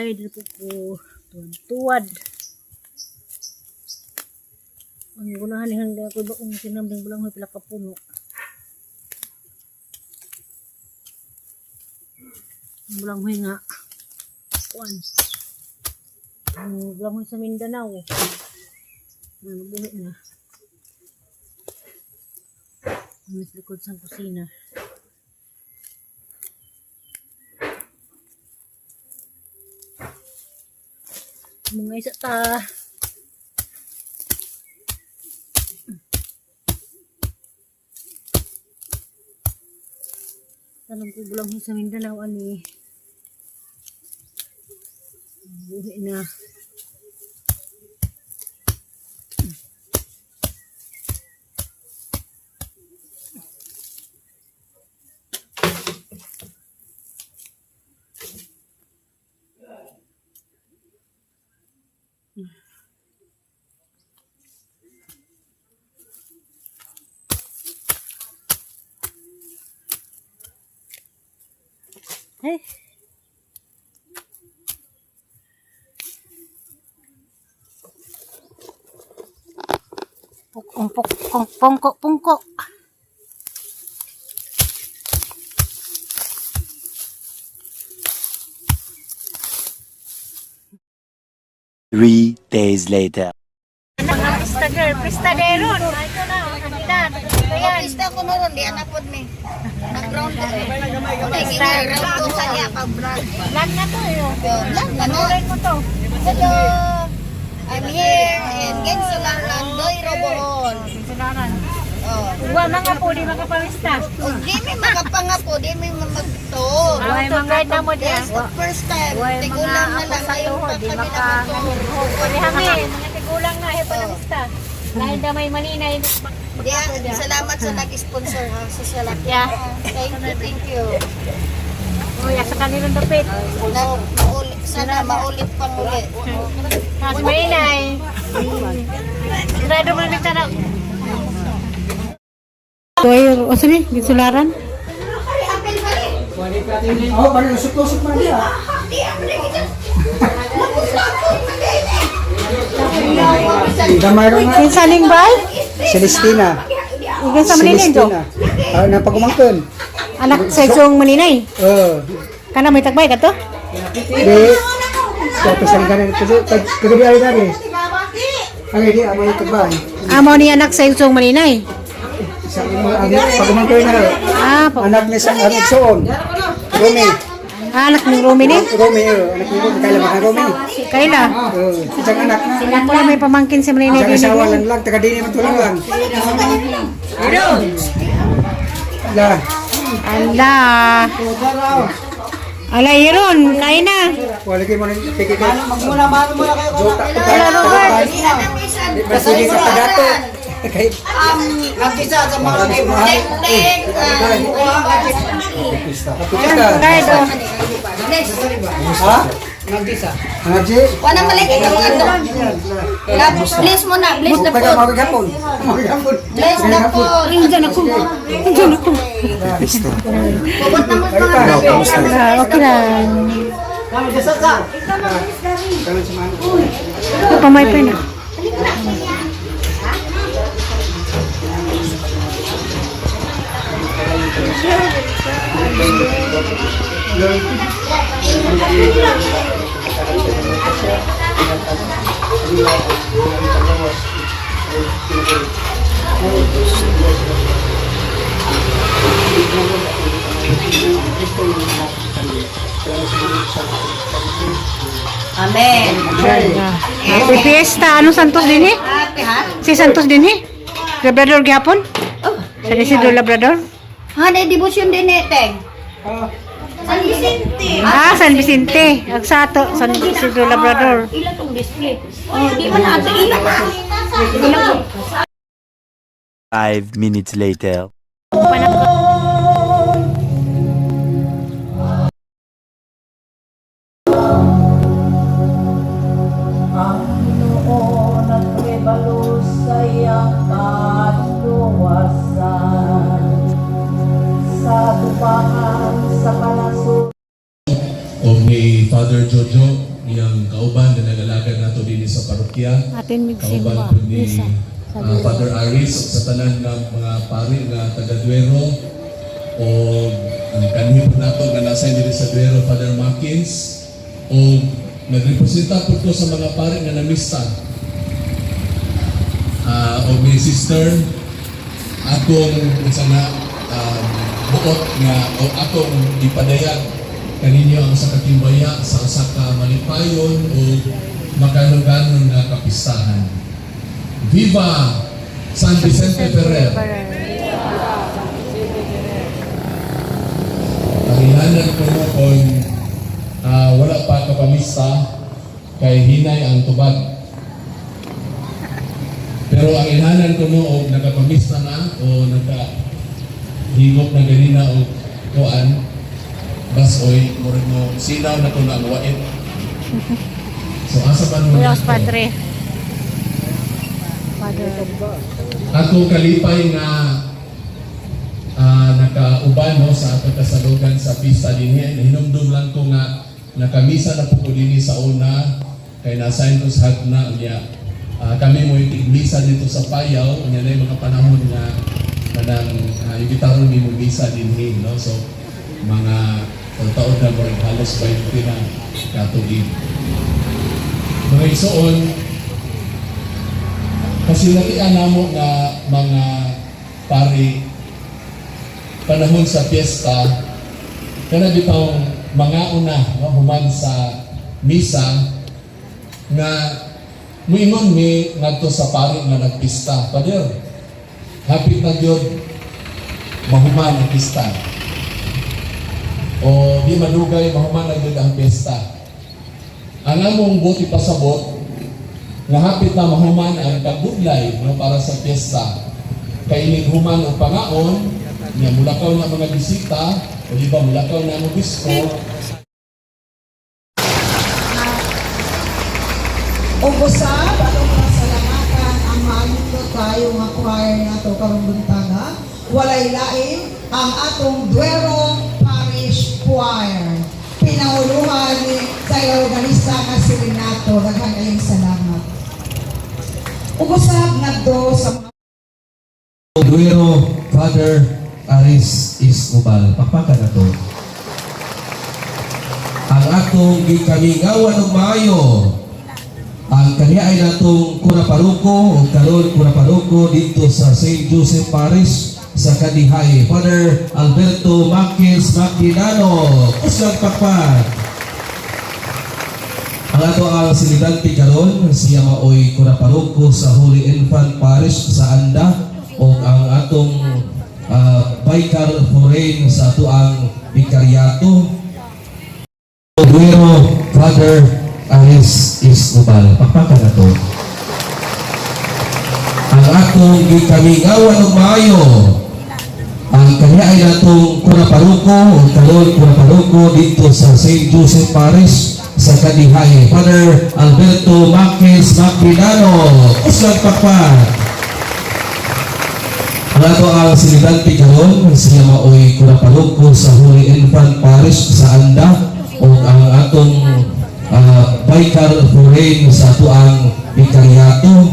guys, dito po tuwad-tuwad. Ang gunahan ni hanggang ako ba kung sinambing bulang may pila ka puno. Bulang may nga. Kuan. Bulang may sa Mindanao. Buhi na. Mas likod sa kusina. Mga isa ta. Tanong ko bulang sa Mindanao ani. Buhi na. Hey. Pungko. 3 days later. Mga pistadero. Ito na, kandidat. Ayan. Pista ko na ron, di anak po ni. Nag-ground ko. Nag-ground ko sa niya pag-brand. Vlog na to yun. Lang ka no? Tuloy mo to. Hello! I'm here in Gensularan, Doy Robohon. Sinaran. Oh. Huwag mga po, di makapawista. Di may makapangapo, di may mamagto. Ay, mga na mo diya. Yes, the first time. Huwag Tigulang mga na apo lang sa ngayon tuhod, pa di kami makakanirho. Pwede hangin, mga tigulang na, hepa na basta. Dahil damay maninay. Salamat sa nag-sponsor ha, sa salak. Yeah. Thank you. Uy, sa kanilang dapit. Sana maulit pang ulit. Kasi maninay. Sigurado mo na nagtanong. Toy, o sini, Gensularan. Oh, parang usok-usok man dia. Damay ron nga. Kinsaning bay? Celestina. Igan sa maninay do. Ah, napagumangkon. Anak sa isong maninay. Oh, Kana may tagbay ka to? di. Tapos ang ganan ito. Kagabi ay dari. Ay, di, amay ito ba? Amo ni anak sa isong maninay. Pagumangkon na. Ah, Anak ni sa anak soon. Romy. anak ni Romy ni? Romy, anak ni Romy. Kailan maka Romy? Kaila. Oh, isang anak na. Ako na may pamangkin sa maninay Isang din. asawa lang, taga din naman tulang lang. Lah. Ala. Ala, Iron, kain na. Wala kayo mo nang pikit ka. Jota, Ala, Robert. Masili ka padato. Kay Nagkisa sa mga Kahit o. ha? Ngaji. Wala malaki ng ano. Bless mo na, bless na po. Taga magagapon. Magagapon. Bless na po. Diyan ako. Pabot na mo mga Okay lang. Kanan sa mano. Ito, pamaypay na. Amen. Happy Fiesta. Ano Santos din eh? Happy ha? Si Santos din eh? Labrador gihapon? Oh. Sa Isidro Labrador? Ha, na devotion din eh, Teng. San Vicente. San Vicente. Agsato, San Isidro Labrador. Ilan tong display? Oh, di man ato ilan na. Ilan 5 minutes later. of ni Father Jojo sa parokya. Atin Kauban po ni Father Aris sa tanan ng mga pari nga taga Duero o ang kanhi po nato nga nasa diri sa Duero, Father Makins, o nagrepresenta po ko sa mga pari nga namista o may sister atong sana buot nga o atong ipadayag kaninyo ang sa katimbaya sa usa ka malipayon o makaluganon nga kapistahan. Viva San Vicente Ferrer! Panginanan ko mo kung wala pa kapamista kay hinay ang tubag. Pero ang inanan ko mo o nakapamista na o nakahigop na ganina o kuan basoy mo rin mo sinaw na ito na ang wait. So asa pa mo Dios nito? Padre. Father. Ako kalipay nga nakauban no, sa ato kasalugan sa pista din hinumdum lang ko nga nakamisa na po ko din sa una kay nasign ko sa hagna niya kami mo igmisa dito sa Payaw niya na yung mga panahon nga manang ibitaron ni mo misa din no, so mga taon na mo rin halos 20 na katuig mga isuon kasi nakian namo nga mga pari panahon sa piyesta kana bitong mga una no, human sa misa nga muingon mi ngadto sa pari nga nagpista. Father, hapit na gyud mahuman ang pista. O di madugay mahuman na gyud ang pista. Ang among buti pasabot nga hapit na mahuman ang pagbuglay no, para sa piyesta. Kay human ang pangaon, niya mulakaw na mga bisita, o di ba mulakaw na mga bisko. Ubusab, atong pasalamatan ang maamundo tayo nga choir nga to karong buntaga. Walay lain ang atong Duero Parish Choir. Pinanguluhan ni sa organista nga si Renato. Daghang kayong salamat. Ubusab ngadto sa Duero Father Aris Iscobal. Pakpakan na to. Ang atong gikamingawan ng maayo ang kaniya ay natong Curaparuco o karon Curaparuco dito sa St. Joseph Parish sa Kadihay. Father Alberto Makins Maquinano. Usag pakpak. Ang ato ang silidante karon siya maoy Curaparuco sa Holy Infant Parish sa Anda o ang atong Vicar Foreign sa ato ang Vicariato. Duero Father Aris Iscobal. Pakpakan na to. Ang atong gikamingawan ng maayo ang kaniya ay natong Curaparuco o karon Curaparuco dito sa St. Joseph Parish sa Kadihay. Father Alberto Makins Maquinano. Usag pakpak. Ang ato ang silidante karon siya maoy Curaparuco sa Holy Infant Parish sa Anda o ang atong Vicar Foreign sa ato ang Vicariato.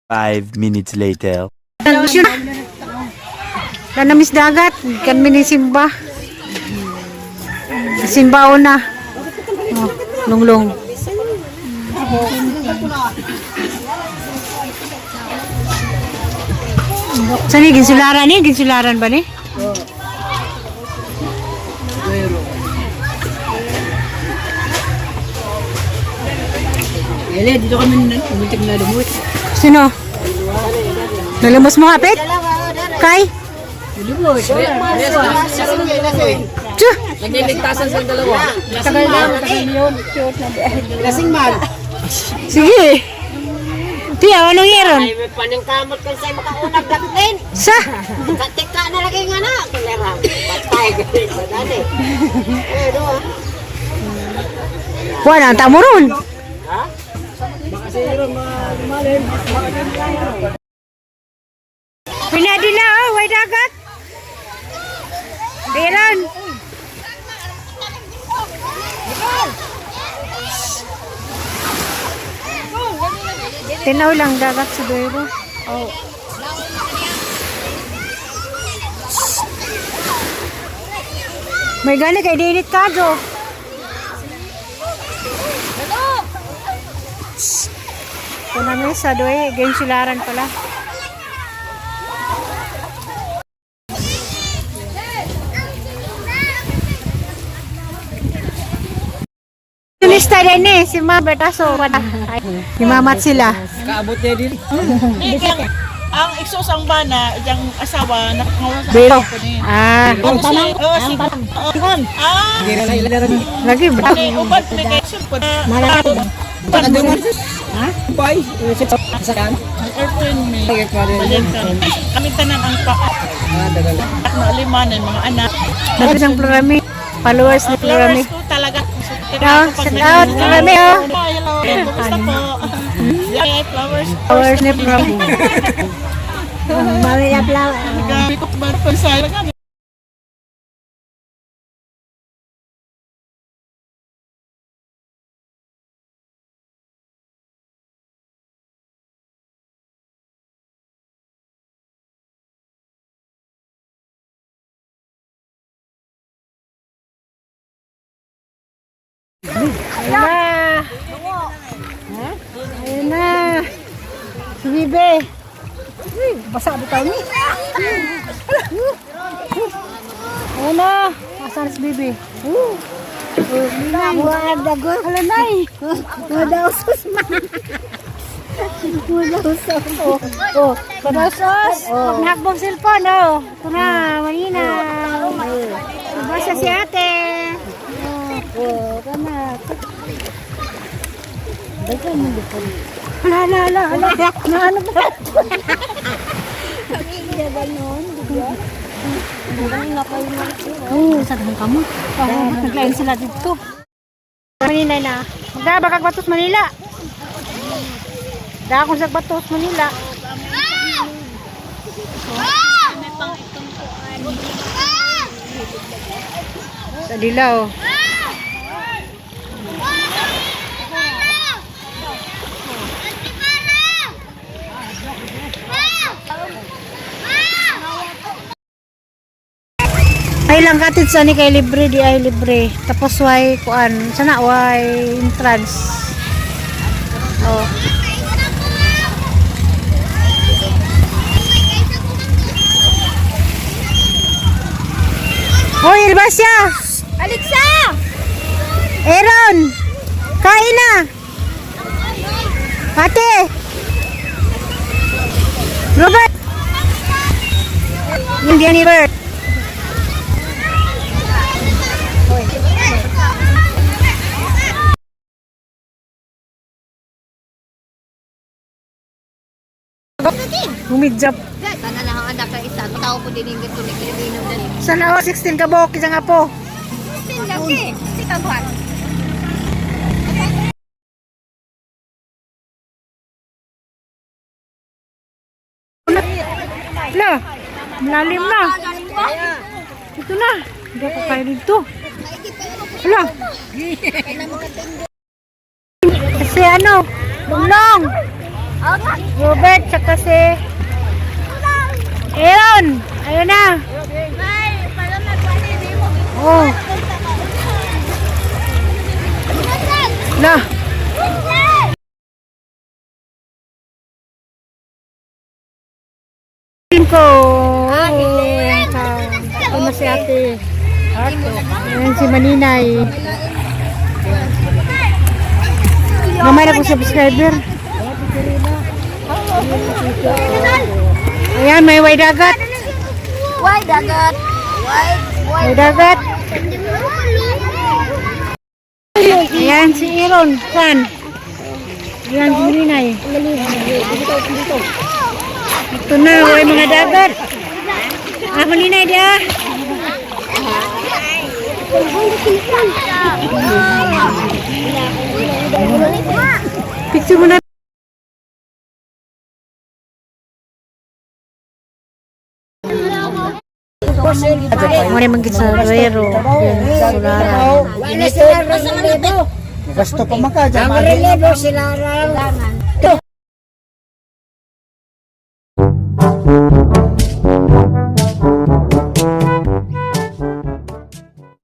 5 minutes later. Namis dagat, kan minisimba. Simba na. Oh, lunglong. Sani ginsularan ni? Ginsularan ba ni? Ele, dito kami muntik na lumut. Sino? Nalumos mo kapit? Kay? Lumut. Tsuh! Nagliligtasan sa dalawa. Tagal na, tagal yun. Lasing man. Sige! Tiya, anong yeron? Ay, may paningkamot ka sa'yo makaunag dapitin. Sa? Katika na lagi nga na. Kulera, patay ka rin sa dati. Doon. Wala, ang tamo ron. Pinadi na, oh, way dagat. Biran. Tinaw lang dagat si Duero. Oh. May gani kay Dinit Kadyo. Ito namin sa doy, gensilaran pala. Lista din eh, si Mama Bertaso. Si Mamat sila. Ang iksos ang bana, yung asawa, nakangawa sa Bero. ko niya. Ah, lagi ba? Ubat ni kay Sulpot. Ang airplane may balenta. Kami tanan ang na lima na yung mga anak. Nagis ang Florami. Followers ni Florami. Flowers ko talaga. Shout out, Florami oh. Hello, kumusta po? Yeah, flowers. Followers ni Florami. Maria Flower. Gabi ko ba pa sa kami. Ayun na. Si Bibe. Basa bitaw ni. Ayun na. Asan si Bibe? Buwan dago. Wala na eh. Wala usos man. Wala usos. Oh, wala usos. Nagbong cellphone oh. Ito na, manina. Basa si ate. Oh, kana. Bagay mo dito. Hala. Na ano ba? Kami niya ganon, di ba? Nga kayo mo. Oh, saan ka mo? Naglain sila dito. Manila na. Magdaba kag Batos Manila. Da akong sa Batos Manila. Sa Dilaw. Ay lang katid sa ni kay libre di ay libre. Tapos way kuan sana way entrance. Oh. Hoy, Elbasia! Alexa! Aaron! Kain na! Ate! Robert! Hindi ni Bert. Humidjap. Kana lang ang anak ka isa. Mataw po din yung ganito ni Pilipino na rin. Sana o 16 ka buhok isang apo. Lagi. Si Kagwan. Wala, malalim na. Ito na. Hindi ako kaya dito. Wala. Kasi ano, Lunglong. Robert, saka si Aaron. Ayun na. Oh. Na. Ko. Ano si ate? Ayan si Maninay. Gamay na kong subscriber. Ayan, may way dagat. Why dagat? Way dagat. Ayan si Aaron. San? Ayan si Maninay. Ito na, way mga dagat. Ah, Maninay dia. Picture mo na. Muna magkit sa Duero. Gasto pa maka. Ang relevo sila